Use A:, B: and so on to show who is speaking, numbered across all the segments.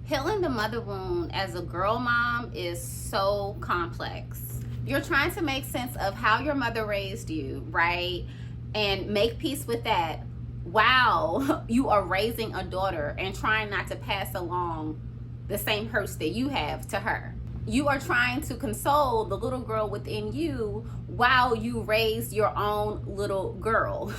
A: Healing the mother wound as a girl mom is so complex. You're trying to make sense of how your mother raised you, right? And make peace with that while you are raising a daughter and trying not to pass along the same hurts that you have to her. You are trying to console the little girl within you while you raise your own little girl.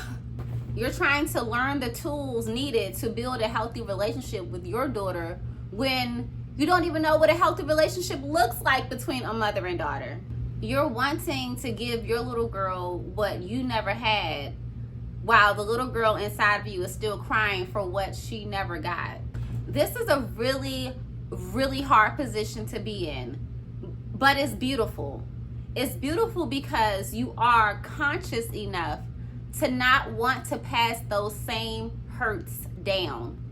A: You're trying to learn the tools needed to build a healthy relationship with your daughter when you don't even know what a healthy relationship looks like between a mother and daughter. You're wanting to give your little girl what you never had while the little girl inside of you is still crying for what she never got. This is a really, really hard position to be in, but it's beautiful. It's beautiful because you are conscious enough to not want to pass those same hurts down.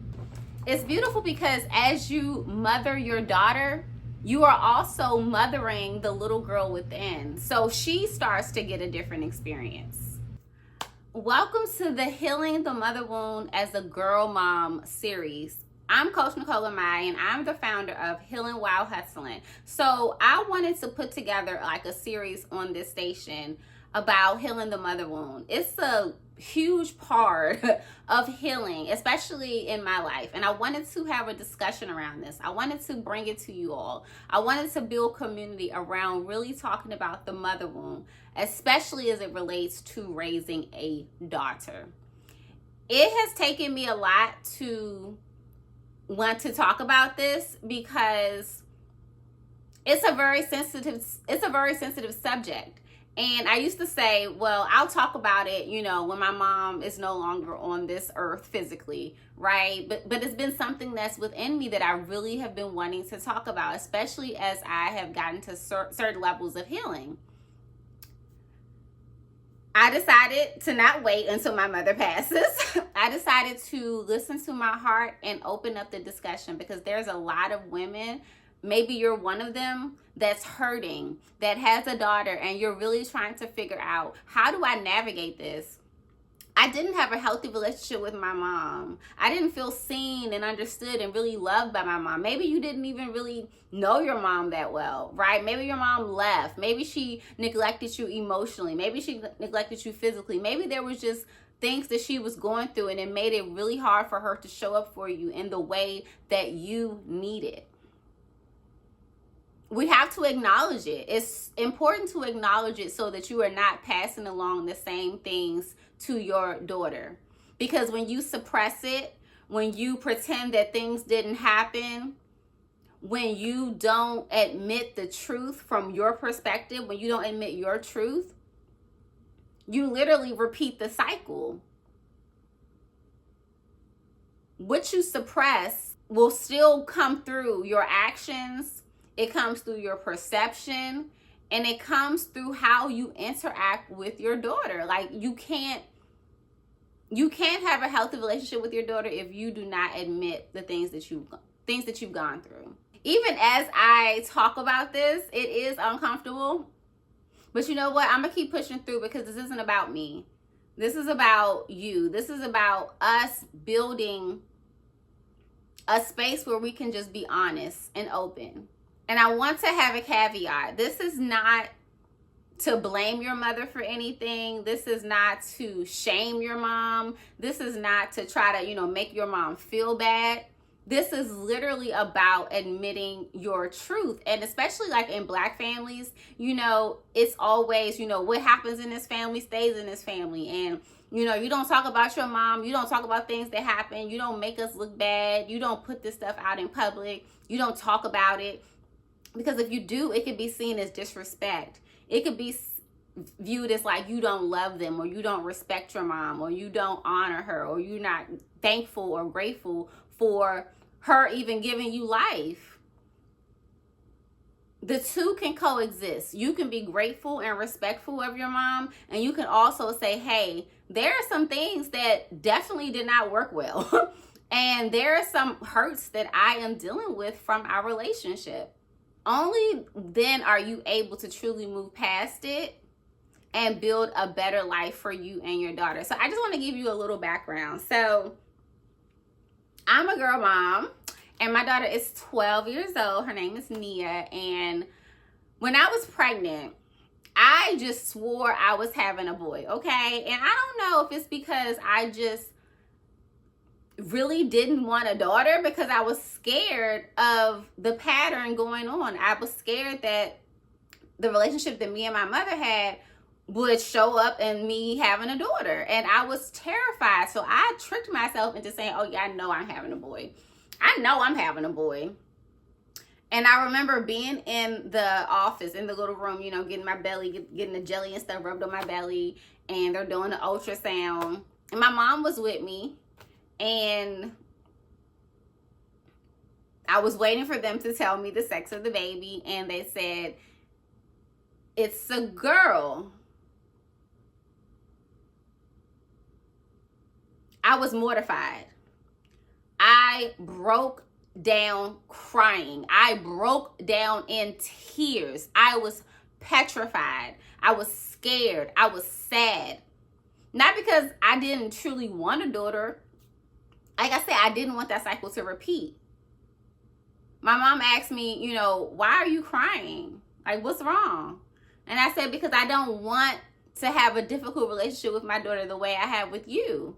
A: It's beautiful because as you mother your daughter, you are also mothering the little girl within. So she starts to get a different experience. Welcome to the Healing the Mother Wound as a Girl Mom series. I'm Coach Nicola Mai, and I'm the founder of Healing While Hustling. So I wanted to put together like a series on this station about healing the mother wound. It's a huge part of healing, especially in my life. And I wanted to have a discussion around this. I wanted to bring it to you all. I wanted to build community around really talking about the mother wound, especially as it relates to raising a daughter. It has taken me a lot to want to talk about this because it's a very sensitive subject. And I used to say, well, I'll talk about it, when my mom is no longer on this earth physically, right? But it's been something that's within me that I really have been wanting to talk about, especially as I have gotten to certain levels of healing. I decided to not wait until my mother passes. I decided to listen to my heart and open up the discussion because there's a lot of women, maybe you're one of them, that's hurting, that has a daughter, and you're really trying to figure out, how do I navigate this? I didn't have a healthy relationship with my mom. I didn't feel seen and understood and really loved by my mom. Maybe you didn't even really know your mom that well, right? Maybe your mom left. Maybe she neglected you emotionally. Maybe she neglected you physically. Maybe there was just things that she was going through and it made it really hard for her to show up for you in the way that you needed. We have to acknowledge it. It's important to acknowledge it so that you are not passing along the same things to your daughter. Because when you suppress it, when you pretend that things didn't happen, when you don't admit the truth from your perspective, when you don't admit your truth, you literally repeat the cycle. What you suppress will still come through your actions. It comes through your perception, and it comes through how you interact with your daughter. Like you can't have a healthy relationship with your daughter if you do not admit the things that you've gone through. Even as I talk about this, it is uncomfortable. But you know what? I'm gonna keep pushing through because this isn't about me. This is about you. This is about us building a space where we can just be honest and open. And I want to have a caveat. This is not to blame your mother for anything. This is not to shame your mom. This is not to try to, make your mom feel bad. This is literally about admitting your truth. And especially like in Black families, it's always, what happens in this family stays in this family. And you don't talk about your mom. You don't talk about things that happen. You don't make us look bad. You don't put this stuff out in public. You don't talk about it. Because if you do, it could be seen as disrespect. It could be viewed as like you don't love them, or you don't respect your mom, or you don't honor her, or you're not thankful or grateful for her even giving you life. The two can coexist. You can be grateful and respectful of your mom, and you can also say, hey, there are some things that definitely did not work well. And there are some hurts that I am dealing with from our relationship. Only then are you able to truly move past it and build a better life for you and your daughter. So I just want to give you a little background. So I'm a girl mom, And my daughter is 12 years old. Her name is Nia. And when I was pregnant, I just swore I was having a boy, okay? And I don't know if it's because I just really didn't want a daughter, because I was scared of the pattern going on. I was scared that the relationship that me and my mother had would show up in me having a daughter. And I was terrified. So I tricked myself into saying, oh yeah, I know I'm having a boy. I know I'm having a boy. And I remember being in the office, in the little room, you know, getting my belly, getting the jelly and stuff rubbed on my belly. And they're doing the ultrasound. And my mom was with me. And I was waiting for them to tell me the sex of the baby. And they said, it's a girl. I was mortified. I broke down crying. I broke down in tears. I was petrified. I was scared. I was sad. Not because I didn't truly want a daughter. Like I said, I didn't want that cycle to repeat. My mom asked me, you know, why are you crying? Like, what's wrong? And I said, because I don't want to have a difficult relationship with my daughter the way I have with you.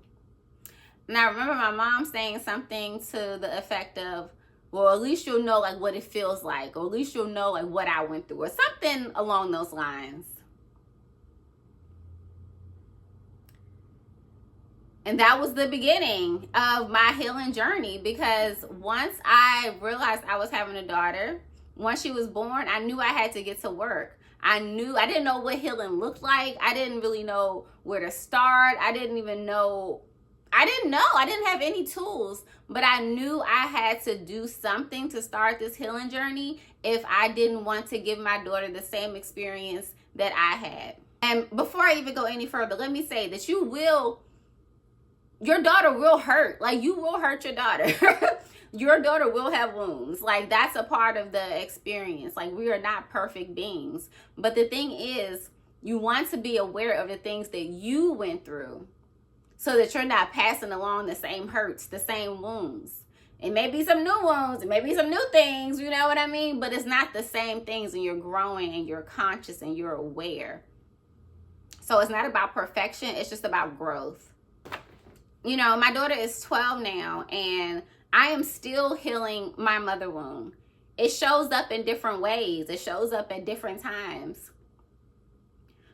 A: And I remember my mom saying something to the effect of, well, at least you'll know like what it feels like, or at least you'll know like what I went through, or something along those lines. And that was the beginning of my healing journey, because once I realized I was having a daughter, once she was born, I knew I had to get to work. I didn't know what healing looked like. I didn't really know where to start. I didn't have any tools, but I knew I had to do something to start this healing journey if I didn't want to give my daughter the same experience that I had. And before I even go any further, let me say that your daughter will hurt. Like, you will hurt your daughter. Your daughter will have wounds. Like, that's a part of the experience. Like, we are not perfect beings. But the thing is, you want to be aware of the things that you went through, so that you're not passing along the same hurts, the same wounds. It may be some new wounds, it may be some new things, you know what I mean? But it's not the same things, and you're growing and you're conscious and you're aware. So it's not about perfection, it's just about growth. You know, my daughter is 12 now, and I am still healing my mother wound. It shows up in different ways. It shows up at different times.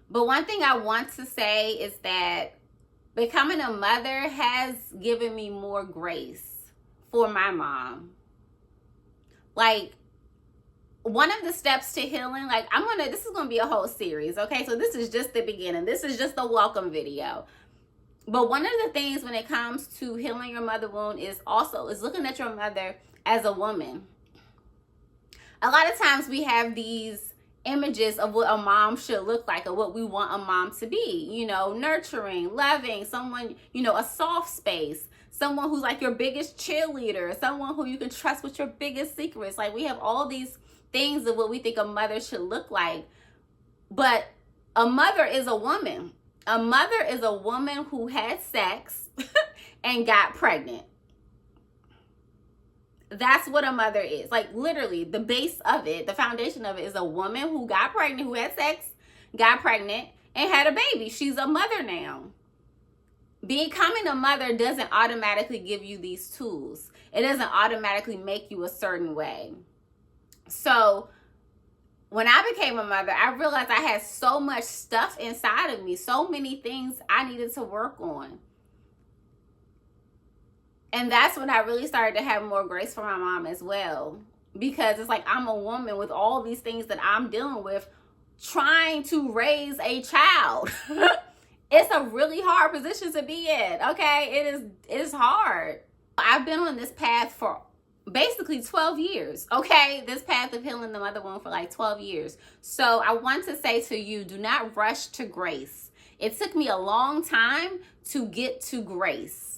A: But one thing I want to say is that becoming a mother has given me more grace for my mom. Like, one of the steps to healing, like, this is going to be a whole series, okay? So this is just the beginning. This is just the welcome video. But one of the things when it comes to healing your mother wound is looking at your mother as a woman. A lot of times we have these images of what a mom should look like, or what we want a mom to be, you know, nurturing, loving, someone, you know, a soft space, someone who's like your biggest cheerleader, someone who you can trust with your biggest secrets. Like, we have all these things of what we think a mother should look like. But a mother is a woman. A mother is a woman who had sex and got pregnant. That's what a mother is. Like, literally, the base of it, the foundation of it, is a woman who got pregnant, who had sex, got pregnant, and had a baby. She's a mother now. Becoming a mother doesn't automatically give you these tools. It doesn't automatically make you a certain way. So when I became a mother, I realized I had so much stuff inside of me, so many things I needed to work on. And that's when I really started to have more grace for my mom as well. Because it's like, I'm a woman with all these things that I'm dealing with, trying to raise a child. It's a really hard position to be in, okay? It is hard. I've been on this path for basically 12 years, okay? This path of healing the mother wound for like 12 years. So I want to say to you, do not rush to grace. It took me a long time to get to grace.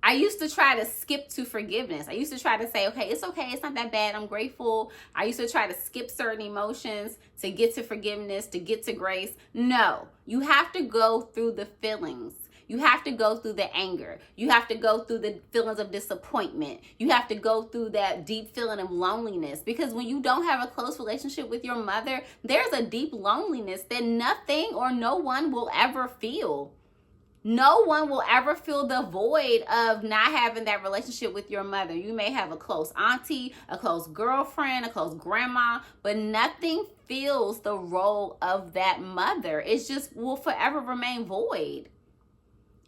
A: I used to try to skip to forgiveness. I used to try to say, okay, it's not that bad, I'm grateful. I used to try to skip certain emotions to get to forgiveness, to get to grace. No, you have to go through the feelings. You have to go through the anger. You have to go through the feelings of disappointment. You have to go through that deep feeling of loneliness, because when you don't have a close relationship with your mother, there's a deep loneliness that nothing or no one will ever feel. No one will ever feel the void of not having that relationship with your mother. You may have a close auntie, a close girlfriend, a close grandma, but nothing fills the role of that mother. It just will forever remain void.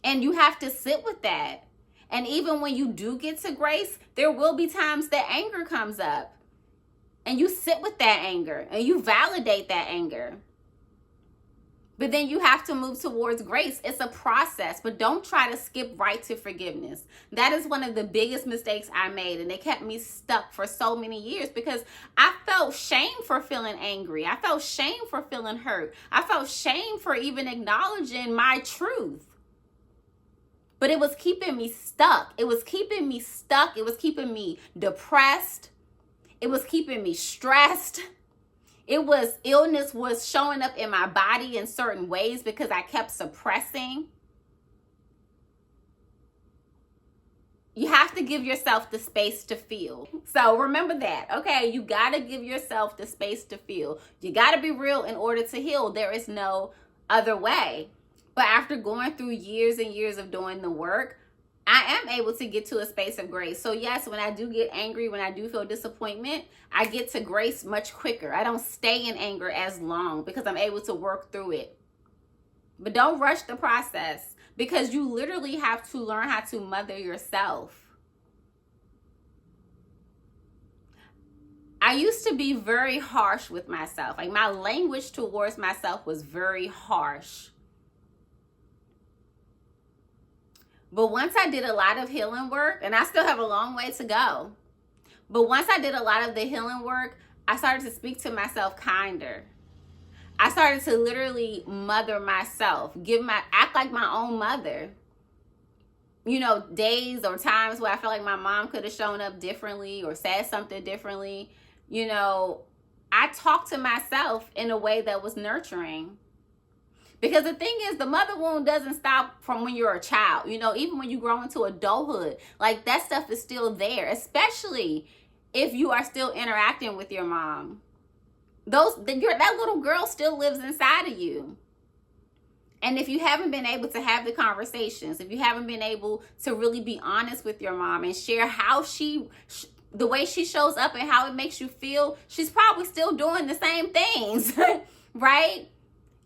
A: And you have to sit with that. And even when you do get to grace, there will be times that anger comes up. And you sit with that anger and you validate that anger. But then you have to move towards grace. It's a process, but don't try to skip right to forgiveness. That is one of the biggest mistakes I made, and it kept me stuck for so many years because I felt shame for feeling angry. I felt shame for feeling hurt. I felt shame for even acknowledging my truth. But it was keeping me stuck. It was keeping me stuck. It was keeping me depressed. It was keeping me stressed. Illness was showing up in my body in certain ways because I kept suppressing. You have to give yourself the space to feel. So remember that, okay? You got to give yourself the space to feel. You got to be real in order to heal. There is no other way. But after going through years and years of doing the work, I am able to get to a space of grace. So yes, when I do get angry, when I do feel disappointment, I get to grace much quicker. I don't stay in anger as long because I'm able to work through it. But don't rush the process, because you literally have to learn how to mother yourself. I used to be very harsh with myself. Like, my language towards myself was very harsh. But once I did a lot of healing work, and I still have a long way to go, but once I did a lot of the healing work, I started to speak to myself kinder. I started to literally mother myself, act like my own mother. You know, days or times where I felt like my mom could have shown up differently or said something differently. You know, I talked to myself in a way that was nurturing. Because the thing is, the mother wound doesn't stop from when you're a child. You know, even when you grow into adulthood, like, that stuff is still there, especially if you are still interacting with your mom. That little girl still lives inside of you. And if you haven't been able to have the conversations, if you haven't been able to really be honest with your mom and share how the way she shows up and how it makes you feel, she's probably still doing the same things, right?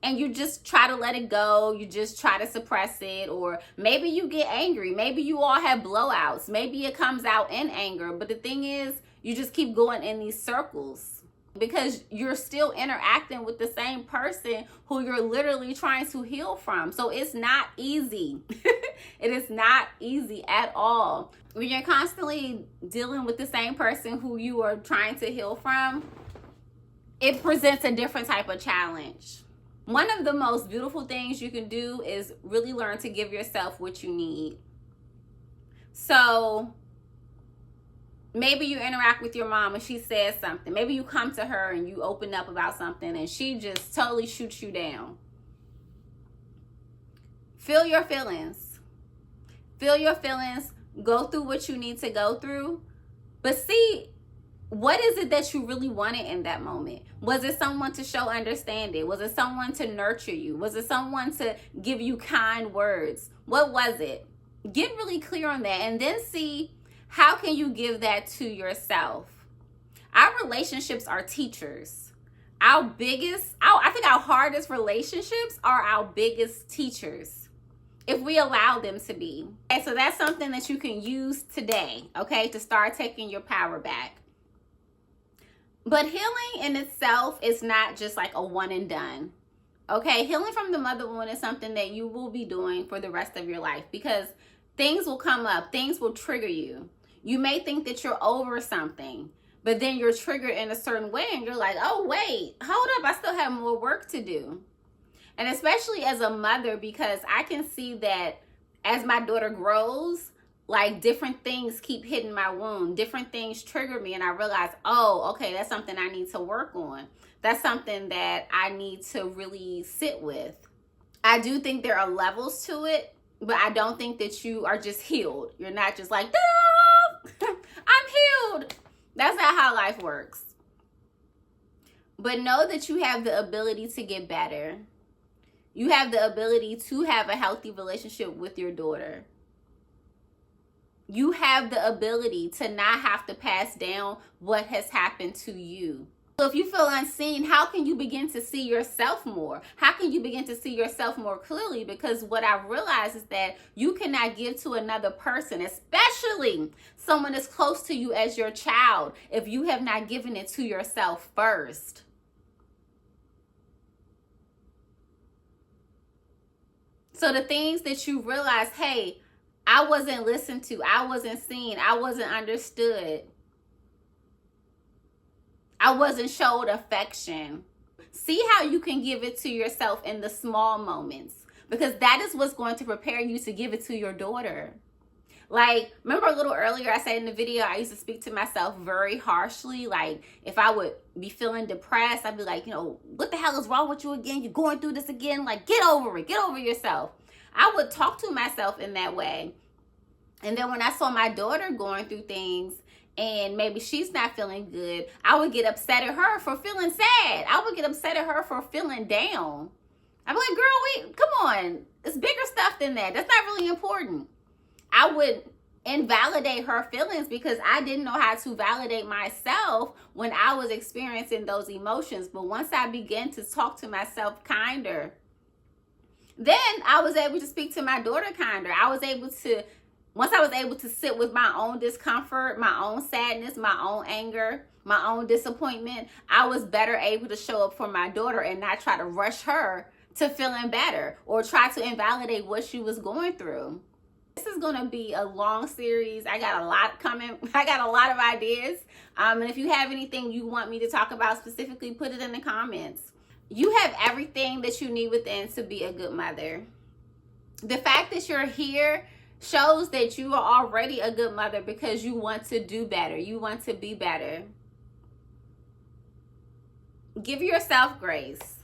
A: And you just try to let it go. You just try to suppress it. Or maybe you get angry. Maybe you all have blowouts. Maybe it comes out in anger. But the thing is, you just keep going in these circles because you're still interacting with the same person who you're literally trying to heal from. So it's not easy. It is not easy at all. When you're constantly dealing with the same person who you are trying to heal from, it presents a different type of challenge. One of the most beautiful things you can do is really learn to give yourself what you need. So maybe you interact with your mom and she says something. Maybe you come to her and you open up about something and she just totally shoots you down. Feel your feelings. Feel your feelings. Go through what you need to go through. But see, what is it that you really wanted in that moment? Was it someone to show understanding? Was it someone to nurture you? Was it someone to give you kind words? What was it? Get really clear on that, and then see, how can you give that to yourself? Our relationships are teachers. I think our hardest relationships are our biggest teachers, if we allow them to be. Okay, so that's something that you can use today, okay, to start taking your power back. But healing in itself is not just like a one and done. Okay, healing from the mother wound is something that you will be doing for the rest of your life, because things will come up, things will trigger you. You may think that you're over something, but then you're triggered in a certain way and you're like, oh wait, hold up, I still have more work to do. And especially as a mother, because I can see that as my daughter grows, like, different things keep hitting my wound. Different things trigger me, and I realize, oh, okay, that's something I need to work on. That's something that I need to really sit with. I do think there are levels to it, But I don't think that you are just healed. You're not just like, I'm healed. That's not how life works. But know that you have the ability to get better. You have the ability to have a healthy relationship with your daughter. You have the ability to not have to pass down what has happened to you. So if you feel unseen, how can you begin to see yourself more? How can you begin to see yourself more clearly? Because what I've realized is that you cannot give to another person, especially someone as close to you as your child, if you have not given it to yourself first. So the things that you realize, hey, I wasn't listened to, I wasn't seen, I wasn't understood, I wasn't showed affection. See how you can give it to yourself in the small moments, because that is what's going to prepare you to give it to your daughter. Like, remember a little earlier I said in the video, I used to speak to myself very harshly. Like, if I would be feeling depressed, I'd be like, what the hell is wrong with you again? You're going through this again. Like, get over it. Get over yourself. I would talk to myself in that way. And then when I saw my daughter going through things and maybe she's not feeling good, I would get upset at her for feeling sad. I would get upset at her for feeling down. I'd be like, girl, come on. It's bigger stuff than that. That's not really important. I would invalidate her feelings because I didn't know how to validate myself when I was experiencing those emotions. But once I began to talk to myself kinder, then I was able to speak to my daughter kinder. Once I was able to sit with my own discomfort, my own sadness, my own anger, my own disappointment, I was better able to show up for my daughter and not try to rush her to feeling better or try to invalidate what she was going through. This is going to be a long series. I got a lot coming. I got a lot of ideas. And if you have anything you want me to talk about specifically, put it in the comments. You have everything that you need within to be a good mother. The fact that you're here shows that you are already a good mother because you want to do better. You want to be better. Give yourself grace.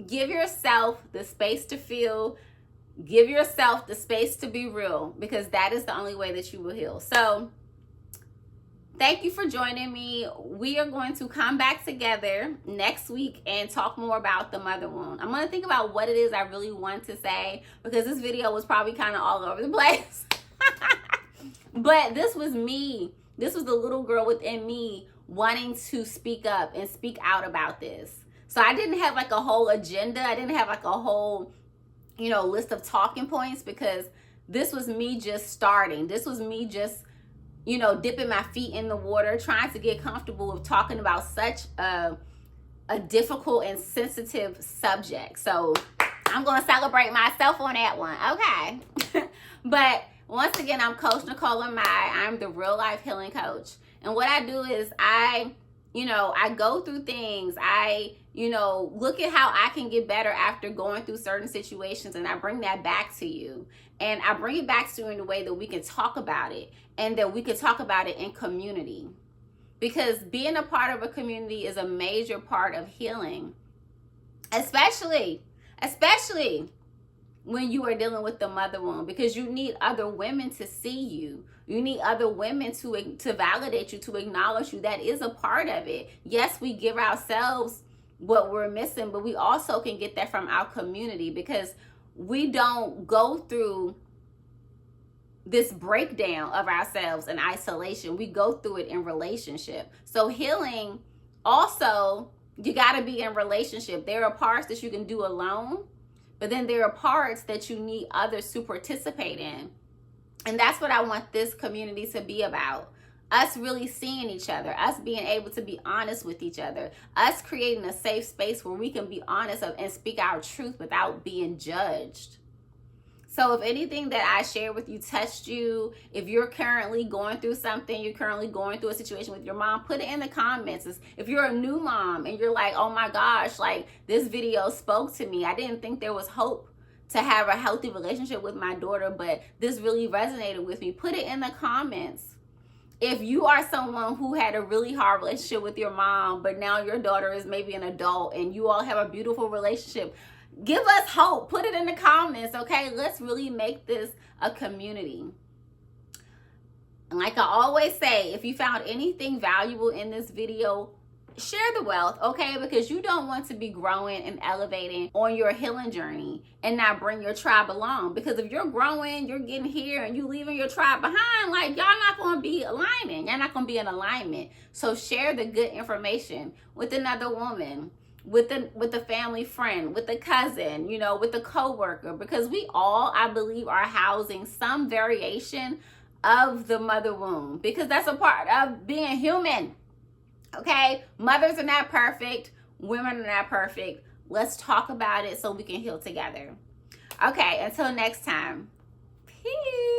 A: Give yourself the space to feel. Give yourself the space to be real, because that is the only way that you will heal. So thank you for joining me. We are going to come back together next week and talk more about the mother wound. I'm going to think about what it is I really want to say, because this video was probably kind of all over the place. But this was me. This was the little girl within me wanting to speak up and speak out about this. So I didn't have like a whole agenda. I didn't have like a whole list of talking points, because this was me just starting. This was me just, dipping my feet in the water, trying to get comfortable with talking about such a difficult and sensitive subject. So I'm going to celebrate myself on that one. Okay. But once again, I'm Coach Nicole Amai. I'm the real life healing coach. And what I do is I go through things. I look at how I can get better after going through certain situations, and I bring that back to you. And I bring it back to you in a way that we can talk about it, and that we can talk about it in community. Because being a part of a community is a major part of healing, especially when you are dealing with the mother wound, because you need other women to see you. You need other women to validate you, to acknowledge you. That is a part of it. Yes, we give ourselves what we're missing, but we also can get that from our community, because we don't go through this breakdown of ourselves in isolation. We go through it in relationship. So healing also, you got to be in relationship. There are parts that you can do alone, but then there are parts that you need others to participate in. And that's what I want this community to be about. Us really seeing each other, us being able to be honest with each other, us creating a safe space where we can be honest and speak our truth without being judged. So if anything that I share with you touched you, if you're currently going through something, you're currently going through a situation with your mom, put it in the comments. If you're a new mom and you're like, oh my gosh, like this video spoke to me. I didn't think there was hope to have a healthy relationship with my daughter, but this really resonated with me. Put it in the comments. If you are someone who had a really hard relationship with your mom, but now your daughter is maybe an adult and you all have a beautiful relationship, Give us hope. Put it in the comments, okay? Let's really make this a community. And like I always say, if you found anything valuable in this video, share the wealth, okay? Because you don't want to be growing and elevating on your healing journey and not bring your tribe along. Because if you're growing, you're getting here and you leaving your tribe behind, like, y'all not going to be aligning. Y'all not going to be in alignment. So share the good information with another woman, with the family friend, with the cousin, you know, with the coworker, because we all, I believe, are housing some variation of the mother womb, because that's a part of being human. Okay, mothers are not perfect, women are not perfect. Let's talk about it so we can heal together. Okay, until next time, peace.